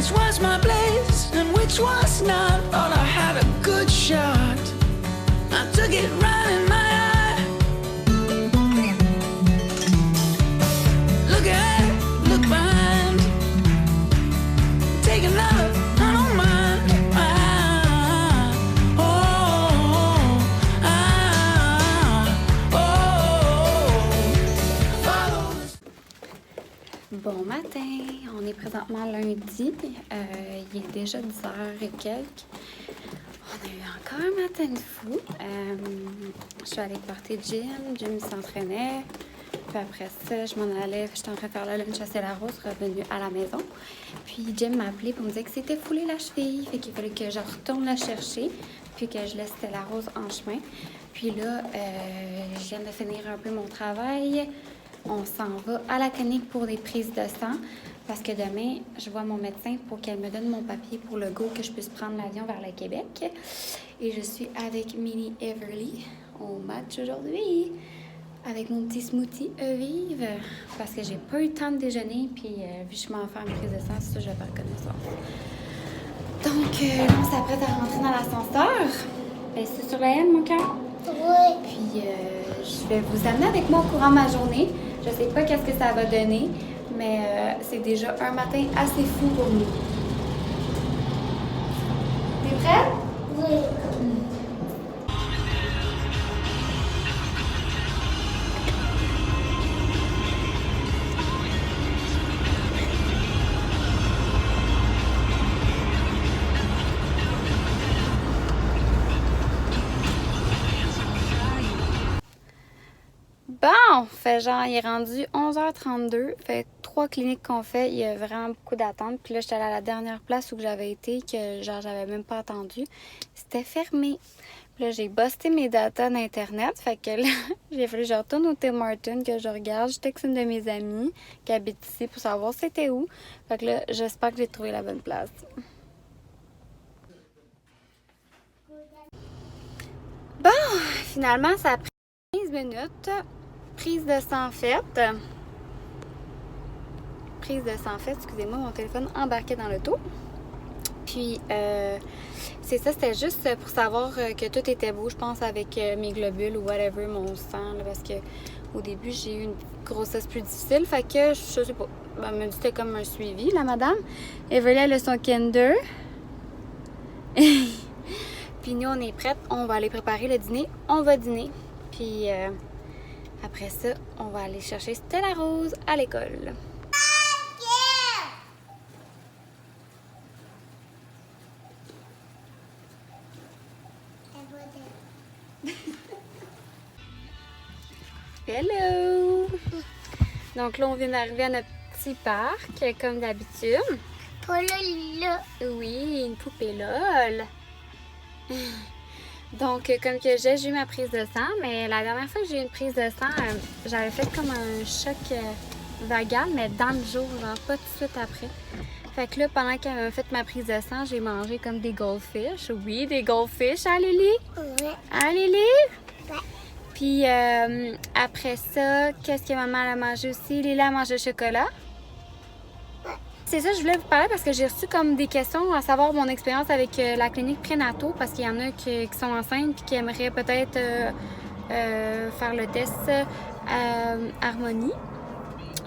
which was my place and which was not. Thought I had a good shot. I took it right in my eye. Look ahead, look behind. Take another, I don't mind. Bon matin, on est présentement lundi, il est déjà 10h et quelques. On a eu encore un matin de fou. Je suis allée porter Jim s'entraînait. Puis après ça, je m'en allais, j'étais en train de faire le lunch à Célarose, revenue à la maison. Puis Jim m'a appelé pour me dire que c'était foulé la cheville, fait qu'il fallait que je retourne la chercher, puis que je laisse Célarose en chemin. Puis là, je viens de finir un peu mon travail. On s'en va à la clinique pour des prises de sang parce que demain, je vois mon médecin pour qu'elle me donne mon papier pour le go que je puisse prendre l'avion vers le Québec. Et je suis avec Mini Everly au match aujourd'hui avec mon petit smoothie vive parce que j'ai pas eu le temps de déjeuner puis vu que je m'en fais une prise de sang, c'est ça je vais faire connaissance. Donc, là, on s'apprête à rentrer dans l'ascenseur. Ben, c'est sur la haine, mon cœur? Oui. Puis, je vais vous amener avec moi au courant de ma journée. Je sais pas qu'est-ce que ça va donner, mais c'est déjà un matin assez fou pour nous. T'es prête? Oui. Bon, fait genre, il est rendu 11h32. Fait 3 cliniques qu'on fait, il y a vraiment beaucoup d'attentes. Puis là, j'étais allée à la dernière place où j'avais été, que genre, j'avais même pas attendu. C'était fermé. Puis là, j'ai busté mes datas d'Internet. Fait que là, j'ai fallu que je retourne au Tim Hortons, que je regarde. Je texte une de mes amies qui habite ici pour savoir c'était où. Fait que là, j'espère que j'ai trouvé la bonne place. Bon, finalement, ça a pris 15 minutes. Prise de sang faite. Prise de sang faite, excusez-moi, mon téléphone embarqué dans l'auto. Puis, c'est ça, c'était juste pour savoir que tout était beau, je pense, avec mes globules ou whatever, mon sang, là, parce que au début, j'ai eu une grossesse plus difficile. Fait que, je sais pas, elle m'a dit que c'était comme un suivi, la madame. Everly, elle a son Kinder. Puis nous, on est prêtes, on va aller préparer le dîner. On va dîner. Puis, après ça, on va aller chercher Stella Rose à l'école. Hello! Donc là, on vient d'arriver à notre petit parc, comme d'habitude. Pour le là. Oui, une poupée LOL. Donc, comme que j'ai eu ma prise de sang, mais la dernière fois que j'ai eu une prise de sang, j'avais fait comme un choc vagal, mais dans le jour, genre pas tout de suite après. Fait que là, pendant qu'elle m'a fait ma prise de sang, j'ai mangé comme des goldfish. Oui, des goldfish, hein, Lily? Oui. Hein, Lily? Ouais. Puis après ça, qu'est-ce que maman a mangé aussi? Lily a mangé le chocolat. C'est ça, je voulais vous parler parce que j'ai reçu comme des questions à savoir mon expérience avec la clinique prénato parce qu'il y en a qui sont enceintes et qui aimeraient peut-être faire le test Harmonie.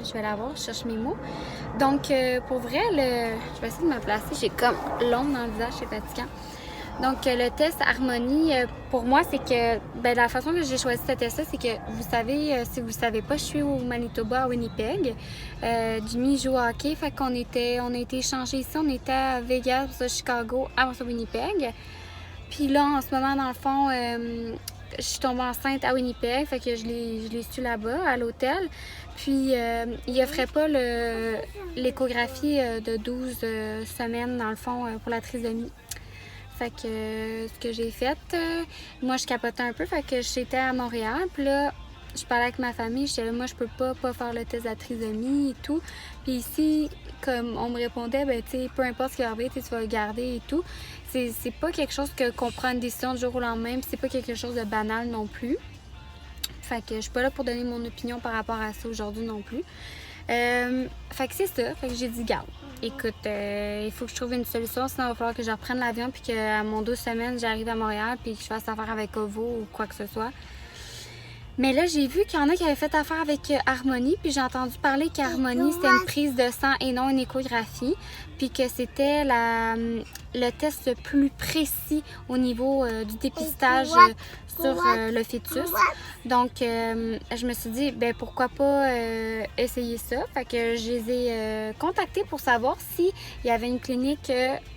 Je vais la voir, je cherche mes mots. Donc, pour vrai, je vais essayer de me placer. J'ai comme l'ombre dans le visage, c'est fatigant. Donc, le test Harmonie, pour moi, c'est que la façon que j'ai choisi ce test-là, c'est que vous savez, si vous ne savez pas, je suis au Manitoba, à Winnipeg. Jimmy joue au hockey, fait qu'on on a été échangés ici. On était à Vegas, puis ça, Chicago, avant ça, Winnipeg. Puis là, en ce moment, dans le fond, je suis tombée enceinte à Winnipeg, fait que je l'ai su là-bas, à l'hôtel. Puis, il offrait pas l'échographie de 12 semaines, dans le fond, pour la trisomie. Fait que ce que j'ai fait, moi je capotais un peu, fait que j'étais à Montréal, puis là je parlais avec ma famille, j'étais là, moi je peux pas faire le test de la trisomie et tout. Puis ici, comme on me répondait, ben tu sais, peu importe ce qui va arriver, tu vas le garder et tout. C'est pas quelque chose qu'on prend une décision du jour au lendemain, puis c'est pas quelque chose de banal non plus. Fait que je suis pas là pour donner mon opinion par rapport à ça aujourd'hui non plus. Fait que c'est ça. Fait que j'ai dit, garde. Écoute, il faut que je trouve une solution, sinon il va falloir que je reprenne l'avion puis qu'à mon 12 semaines, j'arrive à Montréal puis que je fasse affaire avec Ovo ou quoi que ce soit. Mais là, j'ai vu qu'il y en a qui avaient fait affaire avec Harmonie, puis j'ai entendu parler qu'Harmonie, c'était une prise de sang et non une échographie, puis que c'était le test le plus précis au niveau du dépistage sur le fœtus. Donc, je me suis dit, ben pourquoi pas essayer ça. Fait que je les ai contactés pour savoir s'il y avait une clinique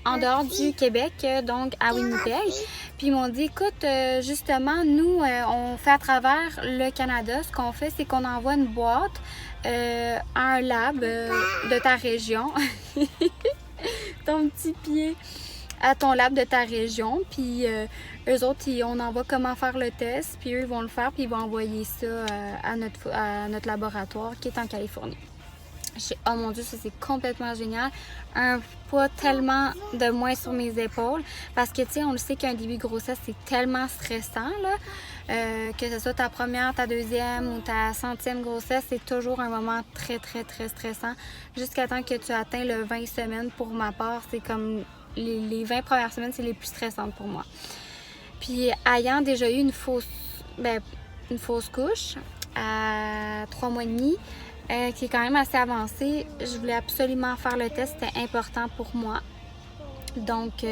en dehors du Québec, donc à Winnipeg. Puis ils m'ont dit, écoute, justement, nous, on fait à travers le Canada. Ce qu'on fait, c'est qu'on envoie une boîte à un lab de ta région. Ton petit pied à ton lab de ta région. Puis eux autres, on envoie comment faire le test. Puis eux, ils vont le faire. Puis ils vont envoyer ça à notre laboratoire qui est en Californie. Oh mon Dieu, ça c'est complètement génial. Un poids tellement de moins sur mes épaules. Parce que, tu sais, on le sait qu'un début de grossesse, c'est tellement stressant, là. Que ce soit ta première, ta deuxième ou ta 100e grossesse, c'est toujours un moment très, très, très stressant. Jusqu'à temps que tu atteins le 20 semaines, pour ma part, c'est comme les 20 premières semaines, c'est les plus stressantes pour moi. Puis, ayant déjà eu une fausse couche à 3 mois et demi, qui est quand même assez avancé. Je voulais absolument faire le test, c'était important pour moi. Donc,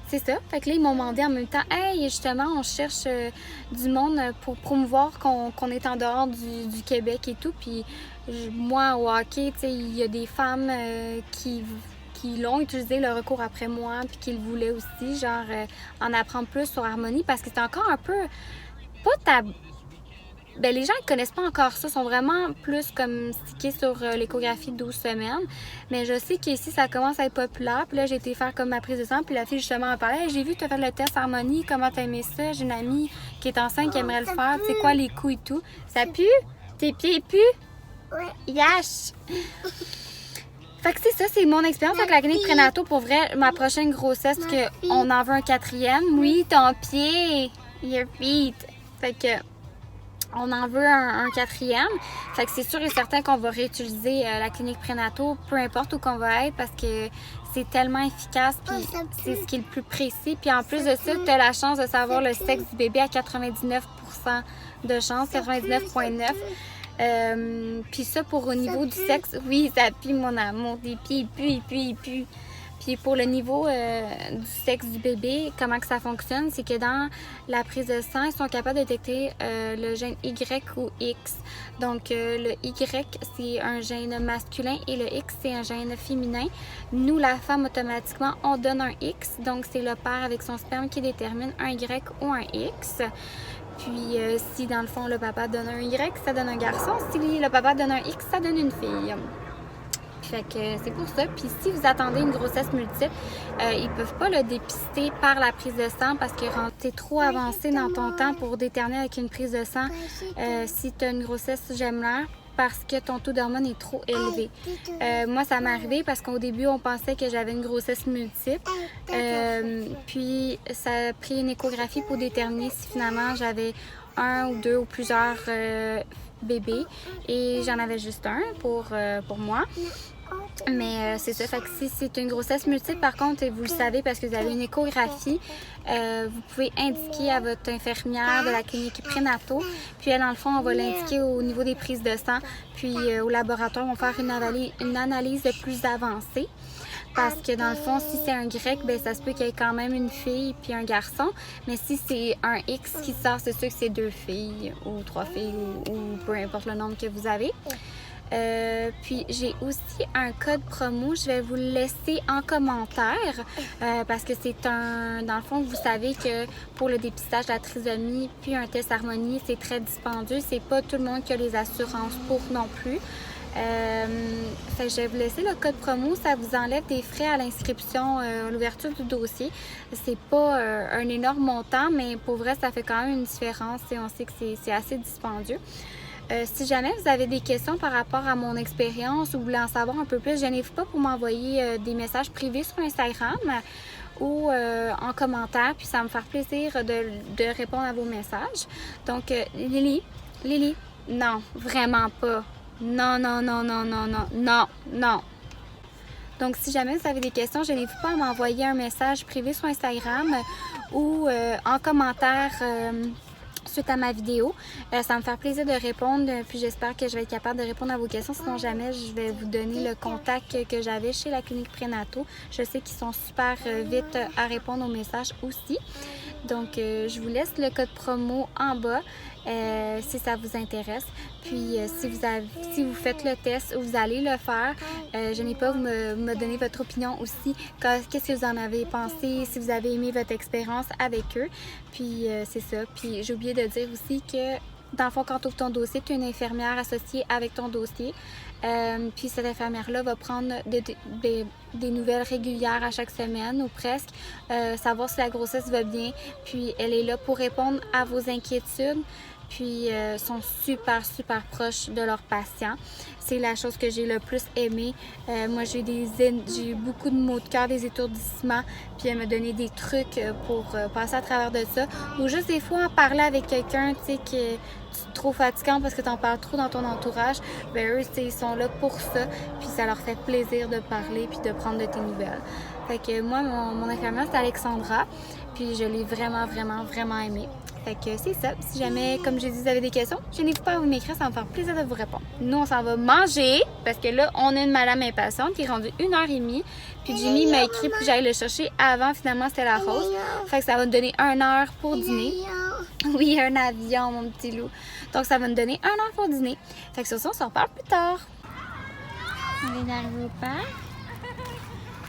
c'est ça. Fait que là, ils m'ont demandé en même temps, « Hey, justement, on cherche du monde pour promouvoir qu'on est en dehors du Québec et tout. » Puis moi, au hockey, tu sais, il y a des femmes qui l'ont utilisé le recours après moi, puis qui le voulaient aussi, genre en apprendre plus sur Harmonie, parce que c'est encore un peu, pas tabou. Ben, les gens ne connaissent pas encore ça, sont vraiment plus comme stickés sur l'échographie de 12 semaines. Mais je sais qu'ici, ça commence à être populaire. Puis là, j'ai été faire comme ma prise de sang. Puis la fille, justement, en parlait. Hey, j'ai vu que tu as fait le test Harmonie. Comment t'as aimé ça? J'ai une amie qui est enceinte qui aimerait le faire. Tu sais quoi, les coups et tout. Ça pue? Tes pieds puent? Ouais. Yash! Fait que c'est ça, c'est mon expérience avec la clinique prénato. Pour vrai, ma prochaine grossesse, parce qu'on en veut un 4e. Oui, ton pied. Your feet. Fait que... on en veut un 4e. Fait que c'est sûr et certain qu'on va réutiliser la clinique prénato, peu importe où qu'on va être, parce que c'est tellement efficace, puis c'est ce qui est le plus précis. Puis en plus de ça, tu as la chance de savoir le sexe du bébé à 99% de chance, 99,9%. Puis ça, pour au niveau du sexe, oui, ça pue, mon amour, des pieds, il pue. Puis pour le niveau du sexe du bébé, comment que ça fonctionne, c'est que dans la prise de sang, ils sont capables de détecter le gène Y ou X. Donc le Y, c'est un gène masculin et le X, c'est un gène féminin. Nous, la femme, automatiquement, on donne un X. Donc c'est le père avec son sperme qui détermine un Y ou un X. Puis si dans le fond, le papa donne un Y, ça donne un garçon. Si le papa donne un X, ça donne une fille. Fait que c'est pour ça. Puis si vous attendez une grossesse multiple, ils peuvent pas le dépister par la prise de sang parce que t'es trop avancé dans ton temps pour déterminer avec une prise de sang si tu as une grossesse gemelaire parce que ton taux d'hormones est trop élevé. Moi, ça m'est arrivé parce qu'au début, on pensait que j'avais une grossesse multiple. Puis ça a pris une échographie pour déterminer si finalement j'avais un ou deux ou plusieurs bébés. Et j'en avais juste un pour moi. Mais c'est ça, fait que si c'est une grossesse multiple, par contre, et vous le savez parce que vous avez une échographie, vous pouvez indiquer à votre infirmière de la clinique prénato, puis elle, dans le fond, on va l'indiquer au niveau des prises de sang, puis au laboratoire, on va faire une analyse plus avancée. Parce que dans le fond, si c'est un grec, ben ça se peut qu'il y ait quand même une fille puis un garçon. Mais si c'est un X qui sort, c'est sûr que c'est 2 filles ou 3 filles ou peu importe le nombre que vous avez. Puis j'ai aussi un code promo, je vais vous le laisser en commentaire parce que c'est dans le fond, vous savez que pour le dépistage de la trisomie puis un test Harmonie, c'est très dispendieux, c'est pas tout le monde qui a les assurances pour non plus. Fait que je vais vous laisser le code promo, ça vous enlève des frais à l'inscription, à l'ouverture du dossier. C'est pas un énorme montant, mais pour vrai, ça fait quand même une différence et on sait que c'est assez dispendieux. Si jamais vous avez des questions par rapport à mon expérience ou vous voulez en savoir un peu plus, gênez-vous pas pour m'envoyer des messages privés sur Instagram ou en commentaire, puis ça va me faire plaisir de répondre à vos messages. Donc, Lily, non, vraiment pas. Non, non, non, non, non, non, non, non. Donc, si jamais vous avez des questions, je n'hésitez pas à m'envoyer un message privé sur Instagram ou en commentaire suite à ma vidéo. Ça va me faire plaisir de répondre, puis j'espère que je vais être capable de répondre à vos questions. Sinon, jamais, je vais vous donner le contact que j'avais chez la clinique prénato. Je sais qu'ils sont super vite à répondre aux messages aussi. Donc, je vous laisse le code promo en bas si ça vous intéresse. Puis, si vous faites le test ou vous allez le faire, je n'ai pas à me donner votre opinion aussi. Qu'est-ce que vous en avez pensé, si vous avez aimé votre expérience avec eux. Puis, c'est ça. Puis, j'ai oublié de dire aussi que, dans le fond, quand tu ouvres ton dossier, tu as une infirmière associée avec ton dossier. Puis cette infirmière-là va prendre des nouvelles régulières à chaque semaine ou presque, savoir si la grossesse va bien. Puis elle est là pour répondre à vos inquiétudes. Puis sont super, super proches de leurs patients. C'est la chose que j'ai le plus aimée. Moi, j'ai eu beaucoup de maux de cœur, des étourdissements. Puis elle m'a donné des trucs pour passer à travers de ça. Ou juste des fois en parler avec quelqu'un, tu sais, que tu trop fatigant parce que tu en parles trop dans ton entourage. Ben eux, ils sont là pour ça. Puis ça leur fait plaisir de parler puis de prendre de tes nouvelles. Fait que moi, mon infirmière, c'est Alexandra. Puis je l'ai vraiment, vraiment, vraiment aimée. Fait que c'est ça. Si jamais, comme j'ai dit, vous avez des questions, je n'hésitez pas à vous m'écrire, ça va me faire plaisir de vous répondre. Nous, on s'en va manger parce que là, on a une madame impatiente qui est rendue 1h30. Puis Jimmy m'a écrit pour que j'aille le chercher avant, finalement, c'était la rose. Fait que ça va nous donner 1 heure pour dîner. Oui, un avion, mon petit loup. Donc, ça va nous donner 1 heure pour dîner. Fait que sur ça, on s'en reparle plus tard. On vient d'arriver au parc.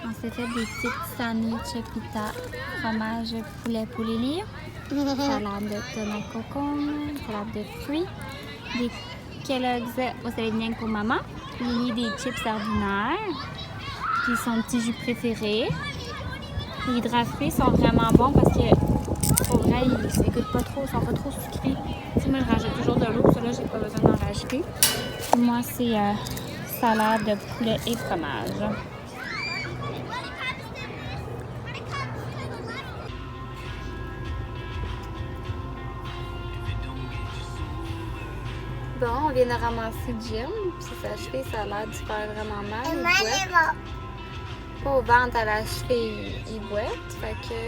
On s'est fait des petites sandwichs pita, fromage poulet poulet, salade de tomate concombre, salade de fruits, des Kellogg's au salé de pour maman, Lily des chips ordinaires, puis son petit jus préféré. Les hydrafruits sont vraiment bons parce que pour vrai, ils goûtent pas trop, ils sont pas trop sucrés. Tu sais, moi, je rajoute toujours de l'eau, ça là, j'ai pas besoin d'en rajouter. Puis moi, c'est salade de poulet et fromage. Bon, on vient de ramasser Jim, puis sa cheville, ça a l'air de faire vraiment mal. Il boite. Pas au ventre, à la cheville, il boite. Fait que,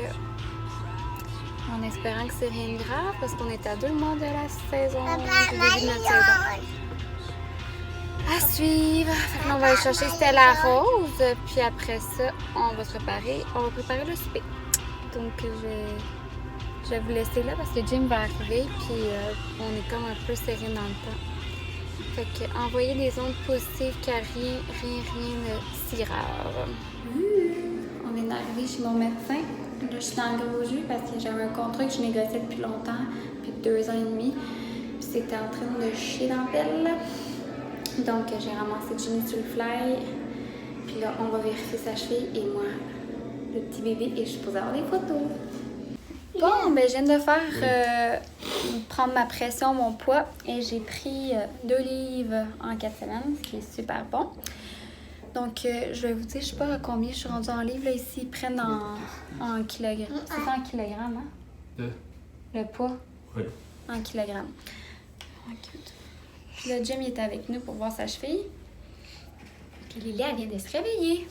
en espérant que c'est rien de grave, parce qu'on est à 2 mois de la saison, du début de notre saison. À suivre. Fait que là, on va aller chercher Stella Rose, puis après ça, on va préparer le souper. Donc, je vais vous laisser là parce que Jim va arriver puis on est comme un peu serré dans le temps. Fait que envoyer des ondes positives car rien de si grave. On vient d'arriver chez mon médecin. Là, je suis dans le gros jus parce que j'avais un contrat que je négociais depuis longtemps, depuis 2 ans et demi. Puis c'était en train de chier dans la pelle. Donc j'ai ramassé Ginny sur le fly. Puis là, on va vérifier sa cheville et moi, le petit bébé, et je suis supposée avoir des photos. Bon, ben je viens de faire prendre ma pression, mon poids, et j'ai pris 2 livres en 4 semaines, ce qui est super bon. Donc, je vais vous dire, je sais pas à combien je suis rendue en livres, là, ici, ils prennent en kilogrammes. C'est ça en kilogrammes, hein? Le poids? Oui. En kilogrammes. Puis là, Jim, il est avec nous pour voir sa cheville. Puis Lily, elle vient de se réveiller.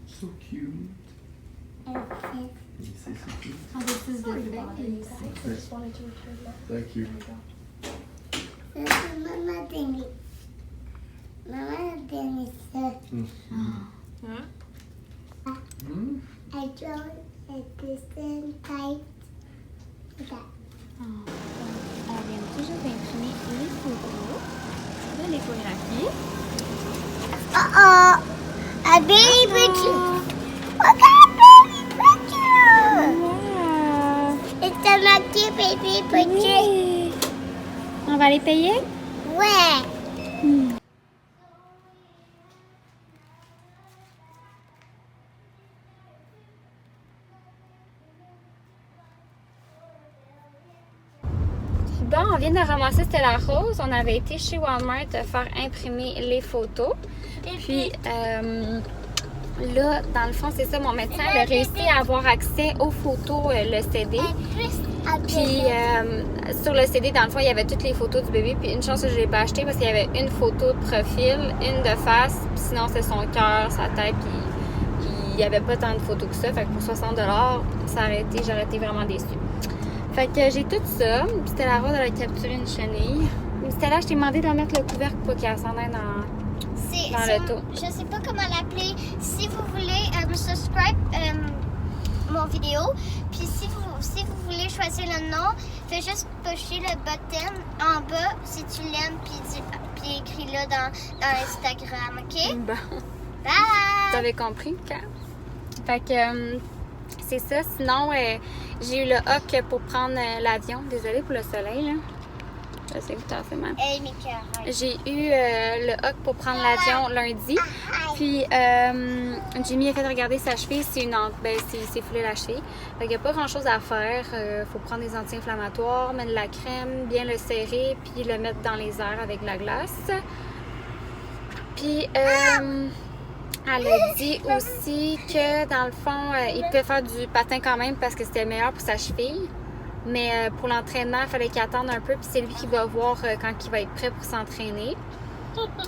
So cute. You say so cute. Oh, this is the Thank you. Mama Dennis. Mama Dennis. I draw a distant type. On vient toujours d'imprimer les photos de l'échographie. A baby picture. Look at baby picture. Wow! It's a lucky baby picture. Oui. On va les payer? Ouais. Bon, on vient de ramasser Stella Rose. On avait été chez Walmart faire imprimer les photos. Puis là, dans le fond, c'est ça, mon médecin a réussi à avoir accès aux photos, le CD. Puis sur le CD, dans le fond, il y avait toutes les photos du bébé. Puis une chance que je ne l'ai pas acheté parce qu'il y avait une photo de profil, une de face, puis sinon c'est son cœur, sa tête, puis il n'y avait pas tant de photos que ça. Fait que pour 60$, j'aurais été vraiment déçue. Fait que j'ai tout ça. Puis c'était la robe de la capturer une chenille. Mais c'était là, je t'ai demandé d'en mettre le couvercle pour qu'elle s'en aille dans l'auto. Je sais pas comment l'appeler. Si vous voulez subscribe mon vidéo, puis si vous voulez choisir le nom, faites juste pusher le button en bas si tu l'aimes, puis écris-le dans Instagram, ok? Bon. Bye! T'avais compris, quand? Fait que c'est ça. Sinon, j'ai eu le hoc pour prendre l'avion. Désolée pour le soleil, là. Je sais que t'as fait mal. Hey, Mika, J'ai eu le hoc pour prendre l'avion lundi. Puis, Jimmy a fait regarder sa cheville. C'est foulé la cheville. Fait qu'il n'y a pas grand-chose à faire. Faut prendre des anti-inflammatoires, mettre de la crème, bien le serrer, puis le mettre dans les airs avec de la glace. Puis, elle a dit aussi que, dans le fond, il pouvait faire du patin quand même parce que c'était meilleur pour sa cheville. Mais pour l'entraînement, il fallait qu'il attende un peu. Puis c'est lui qui va voir quand il va être prêt pour s'entraîner.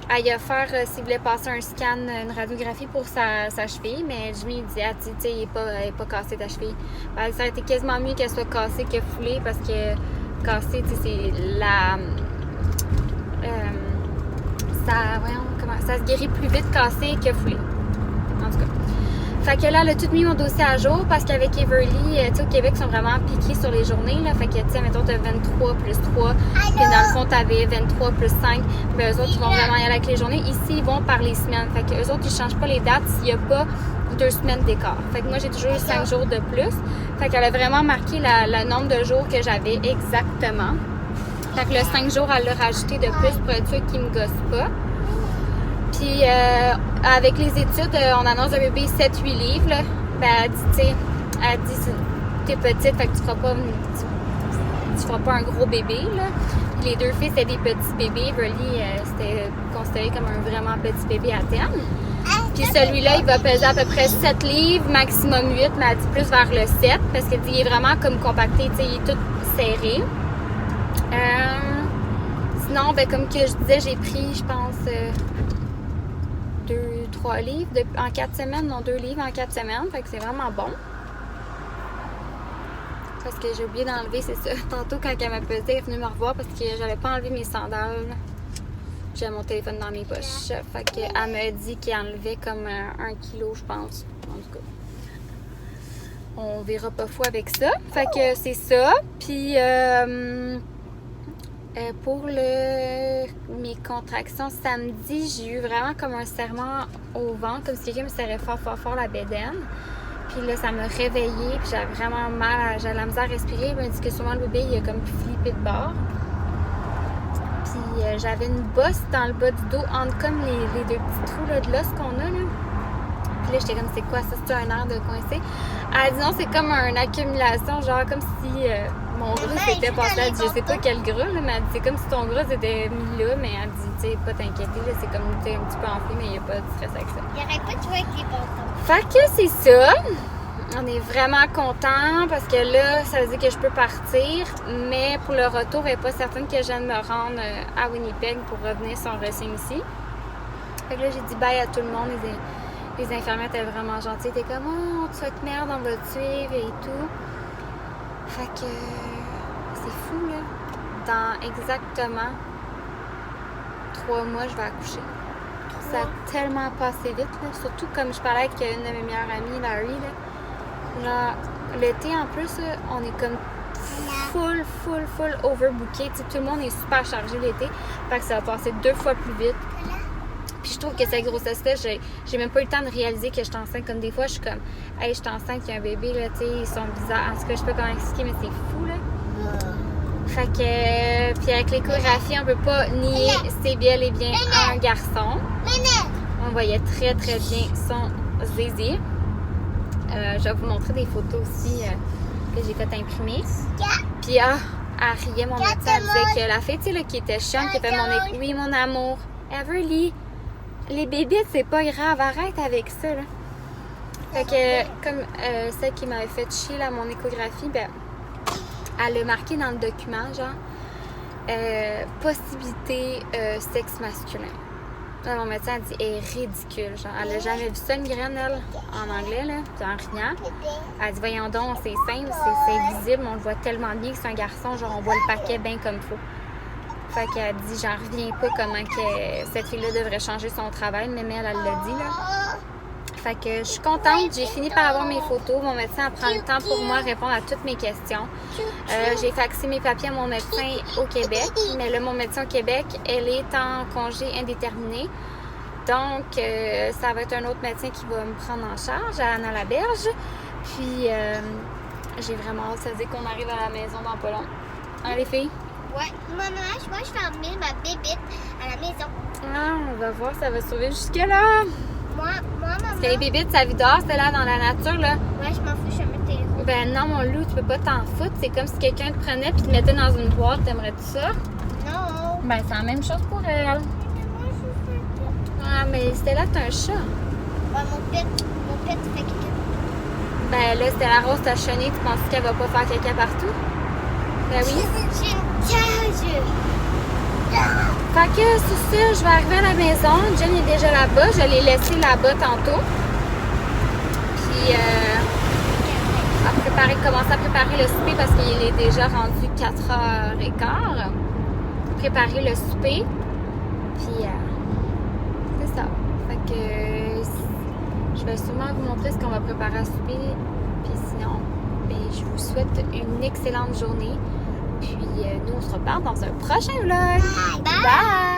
Elle a offert s'il voulait passer un scan, une radiographie pour sa cheville. Mais Jimmy dit, tu sais, il n'est pas cassé ta cheville. Ben, ça aurait été quasiment mieux qu'elle soit cassée que foulée parce que cassée, tu sais, c'est la... ça se guérit plus vite cassé que foulé. En tout cas. Fait que là, elle a tout mis mon dossier à jour parce qu'avec Everly, tu sais, au Québec, ils sont vraiment piqués sur les journées. Là. Fait que, tu sais, mettons, t'as 23 plus 3. Puis dans le fond, t'avais 23 plus 5. Ben, eux autres, ils vont vraiment y aller avec les journées. Ici, ils vont par les semaines. Fait que eux autres, ils changent pas les dates s'il n'y a pas 2 semaines d'écart. Fait que moi, j'ai toujours eu 5 jours de plus. Fait qu'elle a vraiment marqué le nombre de jours que j'avais exactement. Fait que le 5 jours, elle l'a rajouté de plus pour être sûr qu'ils me gossent pas. Puis, avec les études, on annonce un bébé 7-8 livres. Là. Ben, elle dit, tu sais, t'es petite, fait que tu feras pas un gros bébé. Là. Puis les 2 filles, c'était des petits bébés. Everly, c'était considéré comme un vraiment petit bébé à terme. Puis celui-là, il va peser à peu près 7 livres, maximum 8, mais elle dit plus vers le 7, parce qu'elle dit, il est vraiment comme compacté, tu sais, il est tout serré. Sinon, ben, comme que je disais, j'ai pris, je pense... 2-3 livres en 4 semaines, non 2 livres en 4 semaines, fait que c'est vraiment bon. Parce que j'ai oublié d'enlever, c'est ça. Tantôt quand elle m'a pesé, elle est venue me revoir parce que j'avais pas enlevé mes sandales. J'avais mon téléphone dans mes poches. Fait qu'elle m'a dit qu'elle enlevait comme 1 kilo, je pense. En tout cas. On verra pas fou avec ça. Fait que c'est ça. Puis pour mes contractions samedi, j'ai eu vraiment comme un serrement au ventre, comme si quelqu'un me serrait fort la bédaine. Puis là, ça m'a réveillée, puis j'avais vraiment mal, j'avais la misère à respirer. Il m'a dit que souvent le bébé, il a comme flippé de bord. Puis j'avais une bosse dans le bas du dos, entre comme les 2 petits trous là, de l'os qu'on a, là. Puis là, j'étais comme, c'est quoi ça? C'est un air de coincé? Elle dit non, c'est comme une accumulation, genre comme si mon gros s'était passé. Elle dit, je sais pas quel gras, là, mais elle dit, c'est comme si ton gros était mis là, mais elle dit, tu sais, pas t'inquiéter, là, c'est comme, tu sais, un petit peu enflé, mais il n'y a pas de stress avec ça. Il n'y aurait pas de jouer avec les bâtons. Fait que c'est ça. On est vraiment contents parce que là, ça veut dire que je peux partir, mais pour le retour, elle n'est pas certaine que je vienne me rendre à Winnipeg pour revenir si on re-signe ici. Fait que là, j'ai dit bye à tout le monde. Les infirmières étaient vraiment gentilles. T'es comme, oh, tu vas être merde, on va te suivre et tout. Fait que c'est fou, là. Dans exactement 3 mois, je vais accoucher. Ça a tellement passé vite, là. Surtout comme je parlais avec une de mes meilleures amies, Larry, là. Genre, l'été en plus, là, on est comme full overbooké. T'sais, tout le monde est super chargé l'été. Fait que ça va passer 2 fois plus vite. Puis je trouve que cette grossesse-là, j'ai même pas eu le temps de réaliser que je suis enceinte. Comme des fois, je suis comme, hey, je suis enceinte, il y a un bébé, là, tu sais, ils sont bizarres. En tout cas, je sais pas comment expliquer, mais c'est fou, là. Fait que, puis avec l'échographie, on peut pas nier, c'est bien et bien un garçon. On voyait très bien son zizi. Je vais vous montrer des photos aussi que j'ai fait imprimer. Puis, elle riait, mon médecin, elle disait que la fille, tu sais, là, qui était chiante, qui fait oui, mon amour, Everly. Les bébites, c'est pas grave, arrête avec ça, là. Fait que, comme celle qui m'avait fait chier, là, mon échographie, ben, elle a marqué dans le document, genre, possibilité sexe masculin. Là, mon médecin a dit, elle est ridicule. Genre, elle a jamais vu ça, une graine, elle, en anglais, là, puis en riant. Elle dit, voyons donc, c'est simple, c'est visible, on le voit tellement bien que c'est un garçon, genre, on voit le paquet bien comme il faut. Fait qu'elle dit, j'en reviens pas comment que cette fille-là devrait changer son travail, mais elle l'a dit, là. Fait que je suis contente, j'ai fini par avoir mes photos. Mon médecin prend le temps pour moi de répondre à toutes mes questions. J'ai faxé mes papiers à mon médecin au Québec, mais là, mon médecin au Québec, elle est en congé indéterminé. Donc, ça va être un autre médecin qui va me prendre en charge, à Anna Laberge. Puis, j'ai vraiment hâte, ça veut dire qu'on arrive à la maison dans pas long. Hein, les filles? Ouais. Maman, moi, je vais emmener ma bébite à la maison. Ah, on va voir, ça va sauver jusque-là. Moi, maman. Parce que les bébites, ça vit dehors, c'est là, dans la nature, là. Ouais, je m'en fous, je vais mettre tes roues. Ben non, mon loup, tu peux pas t'en foutre. C'est comme si quelqu'un te prenait et te mettait dans une boîte. T'aimerais-tu ça? Non. Ben, c'est la même chose pour elle. Mais moi, je veux pas. Ah, mais Stella, t'as un chat. Ouais, mon pet fait caca. Ben là, Stella Rose, ta chenille, tu penses qu'elle va pas faire caca partout? Ben oui. J'ai une cage. Fait que, c'est ça, je vais arriver à la maison. Jen est déjà là-bas. Je l'ai laissé là-bas tantôt. Puis, commencer à préparer le souper parce qu'il est déjà rendu 4h15. Préparer le souper. Puis, c'est ça. Fait que, je vais sûrement vous montrer ce qu'on va préparer à souper. Puis sinon, ben, je vous souhaite une excellente journée. Puis, nous, on se reparle dans un prochain vlog. Bye. Bye!